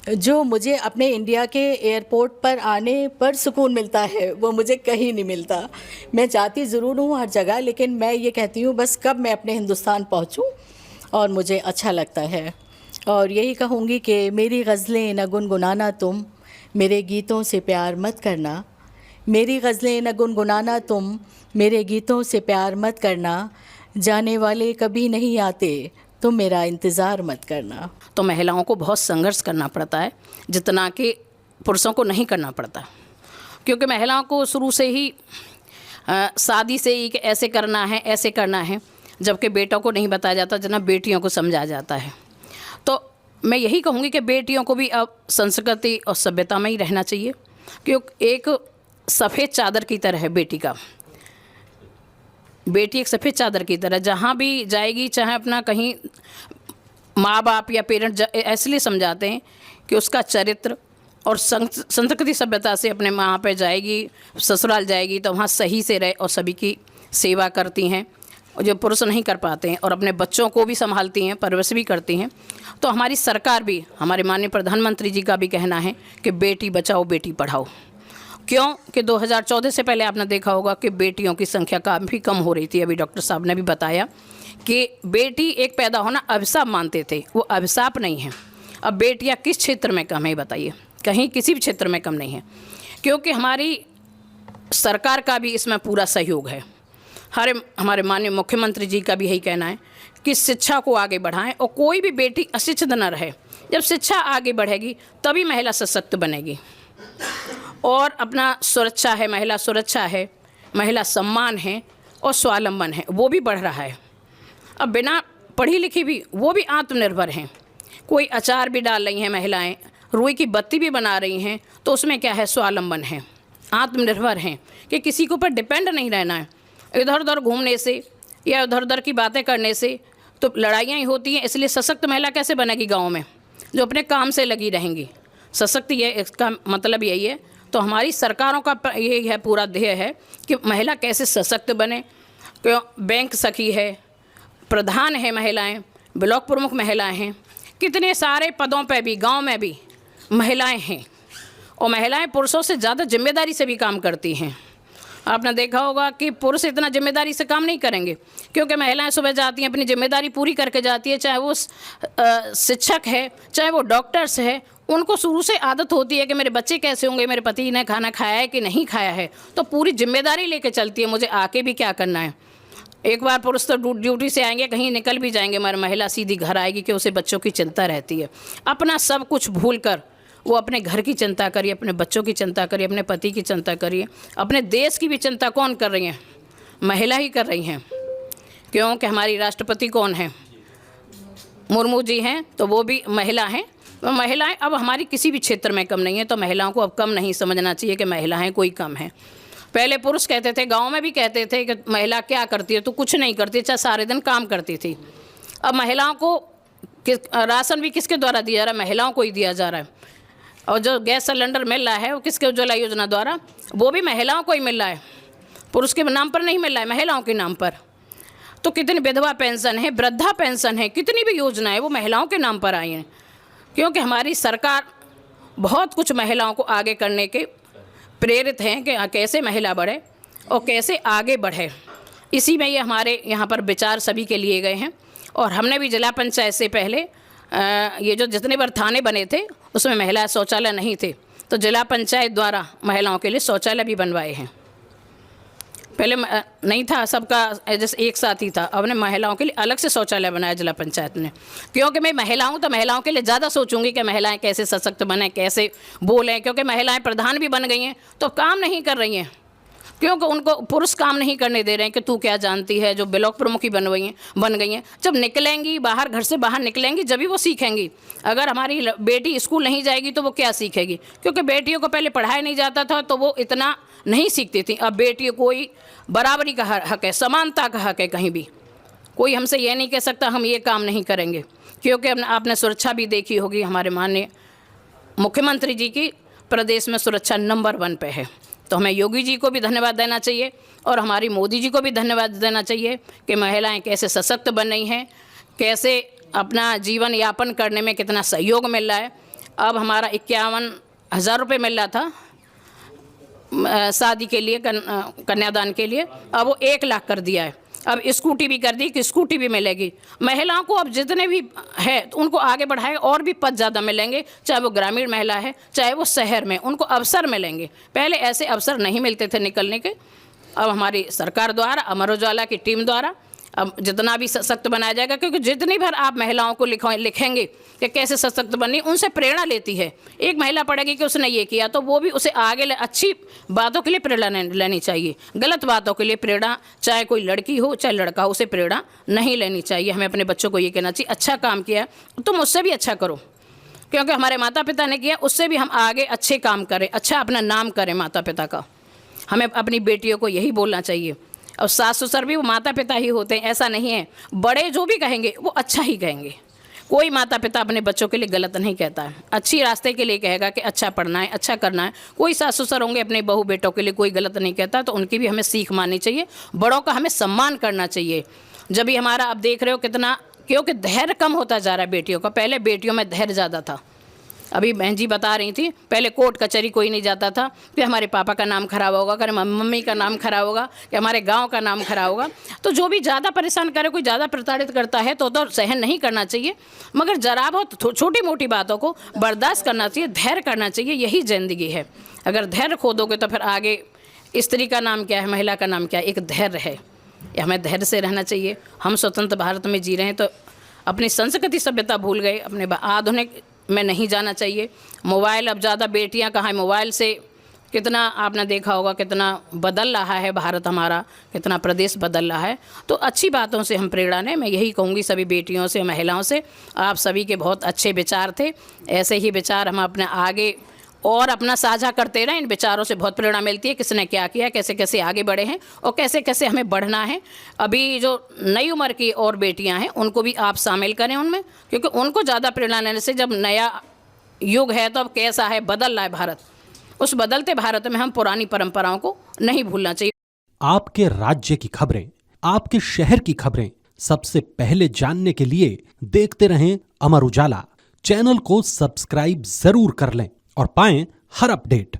जो मुझे अपने इंडिया के एयरपोर्ट पर आने पर सुकून मिलता है, वो मुझे कहीं नहीं मिलता। मैं जाती ज़रूर हूँ हर जगह, लेकिन मैं ये कहती हूँ बस कब मैं अपने हिंदुस्तान पहुँचूँ और मुझे अच्छा लगता है। और यही कहूँगी कि मेरी गज़लें न गुनगुनाना तुम, मेरे गीतों से प्यार मत करना। मेरी गज़लें न गुनगुनाना तुम, मेरे गीतों से प्यार मत करना। जाने वाले कभी नहीं आते, तुम मेरा इंतज़ार मत करना। तो महिलाओं को बहुत संघर्ष करना पड़ता है, जितना कि पुरुषों को नहीं करना पड़ता, क्योंकि महिलाओं को शुरू से ही शादी से ही कि ऐसे करना है, ऐसे करना है, जबकि बेटों को नहीं बताया जाता, जितना बेटियों को समझाया जाता है। तो मैं यही कहूँगी कि बेटियों को भी अब संस्कृति और सभ्यता में ही रहना चाहिए, क्योंकि एक सफ़ेद चादर की तरह है बेटी का। बेटी एक सफ़ेद चादर की तरह जहाँ भी जाएगी, चाहे अपना कहीं माँ बाप या पेरेंट्स इसलिए समझाते हैं कि उसका चरित्र और संस्कृति सभ्यता से अपने माँ पे जाएगी, ससुराल जाएगी तो वहाँ सही से रहे और सभी की सेवा करती हैं, जो पुरुष नहीं कर पाते हैं, और अपने बच्चों को भी संभालती हैं, परवरिश भी करती हैं। तो हमारी सरकार भी, हमारे माननीय प्रधानमंत्री जी का भी कहना है कि बेटी बचाओ बेटी पढ़ाओ। क्यों कि 2014 से पहले आपने देखा होगा कि बेटियों की संख्या काफ़ी कम हो रही थी। अभी डॉक्टर साहब ने भी बताया कि बेटी एक पैदा होना अभिशाप मानते थे, वो अभिशाप नहीं है। अब बेटियां किस क्षेत्र में कम है बताइए? कहीं किसी भी क्षेत्र में कम नहीं है, क्योंकि हमारी सरकार का भी इसमें पूरा सहयोग है। हमारे माननीय मुख्यमंत्री जी का भी यही कहना है कि शिक्षा को आगे बढ़ाएं और कोई भी बेटी अशिक्षित न रहे। जब शिक्षा आगे बढ़ेगी तभी महिला सशक्त बनेगी। और अपना सुरक्षा है, महिला सुरक्षा है, महिला सम्मान है और स्वावलंबन है, वो भी बढ़ रहा है। अब बिना पढ़ी लिखी भी वो भी आत्मनिर्भर हैं। कोई अचार भी डाल रही हैं महिलाएं, रुई की बत्ती भी बना रही हैं, तो उसमें क्या है? स्वावलंबन है, आत्मनिर्भर हैं कि किसी के ऊपर डिपेंड नहीं रहना है। इधर उधर घूमने से या इधर उधर की बातें करने से तो लड़ाइयाँ ही होती हैं। इसलिए सशक्त महिला कैसे बनेगी गाँव में? जो अपने काम से लगी रहेंगी। सशक्त ये, इसका मतलब यही है। तो हमारी सरकारों का यही है, पूरा ध्येय है कि महिला कैसे सशक्त बने। क्यों? बैंक सखी है, प्रधान है महिलाएं, ब्लॉक प्रमुख महिलाएं हैं, कितने सारे पदों पे भी गांव में भी महिलाएं हैं। और महिलाएं पुरुषों से ज़्यादा जिम्मेदारी से भी काम करती हैं। आपने देखा होगा कि पुरुष इतना जिम्मेदारी से काम नहीं करेंगे, क्योंकि महिलाएं सुबह जाती हैं, अपनी जिम्मेदारी पूरी करके जाती है। चाहे वो शिक्षक है, चाहे वो डॉक्टर्स है, उनको शुरू से आदत होती है कि मेरे बच्चे कैसे होंगे, मेरे पति ने खाना खाया है कि नहीं खाया है, तो पूरी जिम्मेदारी लेके चलती है, मुझे आके भी क्या करना है। एक बार पुरुष तो ड्यूटी से आएंगे, कहीं निकल भी जाएंगे, मगर महिला सीधी घर आएगी कि उसे बच्चों की चिंता रहती है। अपना सब कुछ भूल कर वो अपने घर की चिंता करिए, अपने बच्चों की चिंता करिए, अपने पति की चिंता करिए। अपने देश की भी चिंता कौन कर रही है? महिला ही कर रही हैं। क्योंकि हमारी राष्ट्रपति कौन है? मुर्मू जी हैं, तो वो भी महिला हैं। तो महिलाएं अब हमारी किसी भी क्षेत्र में कम नहीं है, तो महिलाओं को अब कम नहीं समझना चाहिए कि महिलाएं कोई कम हैं। पहले पुरुष कहते थे, गांव में भी कहते थे कि महिला क्या करती है, तो कुछ नहीं करती, चाहे सारे दिन काम करती थी। अब महिलाओं को राशन भी किसके द्वारा दिया जा रहा है? महिलाओं को ही दिया जा रहा है। और जो गैस सिलेंडर मिल रहा है वो किसके उज्ज्वला योजना द्वारा, वो भी महिलाओं को ही मिल रहा है, पुरुष के नाम पर नहीं मिल रहा है, महिलाओं के नाम पर। तो कितनी विधवा पेंशन है, वृद्धा पेंशन है, कितनी भी योजना है वो महिलाओं के नाम पर आई हैं। क्योंकि हमारी सरकार बहुत कुछ महिलाओं को आगे करने के प्रेरित हैं कि कैसे महिला बढ़े और कैसे आगे बढ़े। इसी में ये हमारे यहाँ पर विचार सभी के लिए गए हैं। और हमने भी जिला पंचायत से पहले ये जो जितने बार थाने बने थे उसमें महिला शौचालय नहीं थे, तो जिला पंचायत द्वारा महिलाओं के लिए शौचालय भी बनवाए हैं। पहले नहीं था, सबका जैसे एक साथ ही था। अब ने महिलाओं के लिए अलग से शौचालय बनाया जिला पंचायत ने, क्योंकि मैं महिला हूँ तो महिलाओं के लिए ज़्यादा सोचूंगी कि महिलाएं कैसे सशक्त बने, कैसे बोलें। क्योंकि महिलाएं प्रधान भी बन गई हैं तो काम नहीं कर रही हैं, क्योंकि उनको पुरुष काम नहीं करने दे रहे हैं कि तू क्या जानती है, जो ब्लॉक प्रमुखी बन गई हैं। जब निकलेंगी बाहर, घर से बाहर निकलेंगी, जब भी वो सीखेंगी। अगर हमारी बेटी स्कूल नहीं जाएगी तो वो क्या सीखेगी? क्योंकि बेटियों को पहले पढ़ाया नहीं जाता था तो वो इतना नहीं सीखती थी। अब बेटियों कोई बराबरी का हक है, समानता का हक है। कहीं भी कोई हमसे ये नहीं कह सकता हम ये काम नहीं करेंगे। क्योंकि आपने सुरक्षा भी देखी होगी, हमारे माननीय मुख्यमंत्री जी की प्रदेश में सुरक्षा नंबर 1 पे है। तो हमें योगी जी को भी धन्यवाद देना चाहिए और हमारी मोदी जी को भी धन्यवाद देना चाहिए कि महिलाएं कैसे सशक्त बन रही हैं, कैसे अपना जीवन यापन करने में कितना सहयोग मिल रहा है। अब हमारा 51,000 रुपये मिल रहा था शादी के लिए, कन्यादान के लिए, अब वो 1 लाख कर दिया है। अब स्कूटी भी कर दी कि स्कूटी भी मिलेगी। महिलाओं को अब जितने भी है तो उनको आगे बढ़ाएगा और भी पद ज़्यादा मिलेंगे, चाहे वो ग्रामीण महिला है चाहे वो शहर में, उनको अवसर मिलेंगे। पहले ऐसे अवसर नहीं मिलते थे निकलने के। अब हमारी सरकार द्वारा, अमर उजाला की टीम द्वारा अब जितना भी सशक्त बनाया जाएगा, क्योंकि जितनी बार आप महिलाओं को लिखेंगे कि कैसे सशक्त बननी, उनसे प्रेरणा लेती है। एक महिला पढ़ेगी कि उसने ये किया तो वो भी उसे आगे अच्छी बातों के लिए प्रेरणा लेनी चाहिए। गलत बातों के लिए प्रेरणा, चाहे कोई लड़की हो चाहे लड़का हो, उसे प्रेरणा नहीं लेनी चाहिए। हमें अपने बच्चों को ये कहना चाहिए, अच्छा काम किया तुम उससे भी अच्छा करो, क्योंकि हमारे माता पिता ने किया, उससे भी हम आगे अच्छे काम करें, अच्छा अपना नाम करें माता पिता का। हमें अपनी बेटियों को यही बोलना चाहिए। और सास ससुर भी वो माता पिता ही होते हैं, ऐसा नहीं है। बड़े जो भी कहेंगे वो अच्छा ही कहेंगे। कोई माता पिता अपने बच्चों के लिए गलत नहीं कहता है, अच्छी रास्ते के लिए कहेगा कि अच्छा पढ़ना है, अच्छा करना है। कोई सास ससुर होंगे अपने बहू बेटों के लिए कोई गलत नहीं कहता, तो उनकी भी हमें सीख माननी चाहिए। बड़ों का हमें सम्मान करना चाहिए। जब भी हमारा, आप देख रहे हो कितना, क्योंकि धैर्य कम होता जा रहा है बेटियों का। पहले बेटियों में धैर्य ज़्यादा था। अभी बहन जी बता रही थी, पहले कोर्ट कचहरी कोई नहीं जाता था कि हमारे पापा का नाम खराब होगा, कि मम्मी का नाम खराब होगा, कि हमारे गांव का नाम खराब होगा। तो जो भी ज़्यादा परेशान करे, कोई ज़्यादा प्रताड़ित करता है तो सहन नहीं करना चाहिए, मगर जरा बहुत छोटी मोटी बातों को बर्दाश्त करना चाहिए, धैर्य करना चाहिए। यही ज़िंदगी है। अगर धैर्य खो दोगे तो फिर आगे स्त्री का नाम क्या है, महिला का नाम क्या है? एक धैर्य है। हमें धैर्य से रहना चाहिए। हम स्वतंत्र भारत में जी रहे हैं तो अपनी संस्कृति सभ्यता भूल गए, अपने आधुनिक में नहीं जाना चाहिए। मोबाइल, अब ज़्यादा बेटियां कहाँ, मोबाइल से कितना आपने देखा होगा कितना बदल रहा है भारत हमारा, कितना प्रदेश बदल रहा है। तो अच्छी बातों से हम प्रेरणा लें। मैं यही कहूँगी सभी बेटियों से, महिलाओं से, आप सभी के बहुत अच्छे विचार थे। ऐसे ही विचार हम अपने आगे और अपना साझा करते रहें। इन विचारों से बहुत प्रेरणा मिलती है, किसने क्या किया, कैसे कैसे आगे बढ़े हैं और कैसे कैसे हमें बढ़ना है। अभी जो नई उम्र की और बेटियां हैं उनको भी आप शामिल करें उनमें, क्योंकि उनको ज़्यादा प्रेरणा लेने से, जब नया युग है तो अब कैसा है, बदल रहा है भारत, उस बदलते भारत में हम पुरानी परंपराओं को नहीं भूलना चाहिए। आपके राज्य की खबरें, आपके शहर की खबरें सबसे पहले जानने के लिए देखते रहें अमर उजाला। चैनल को सब्सक्राइब जरूर कर लें और पाएं हर अपडेट।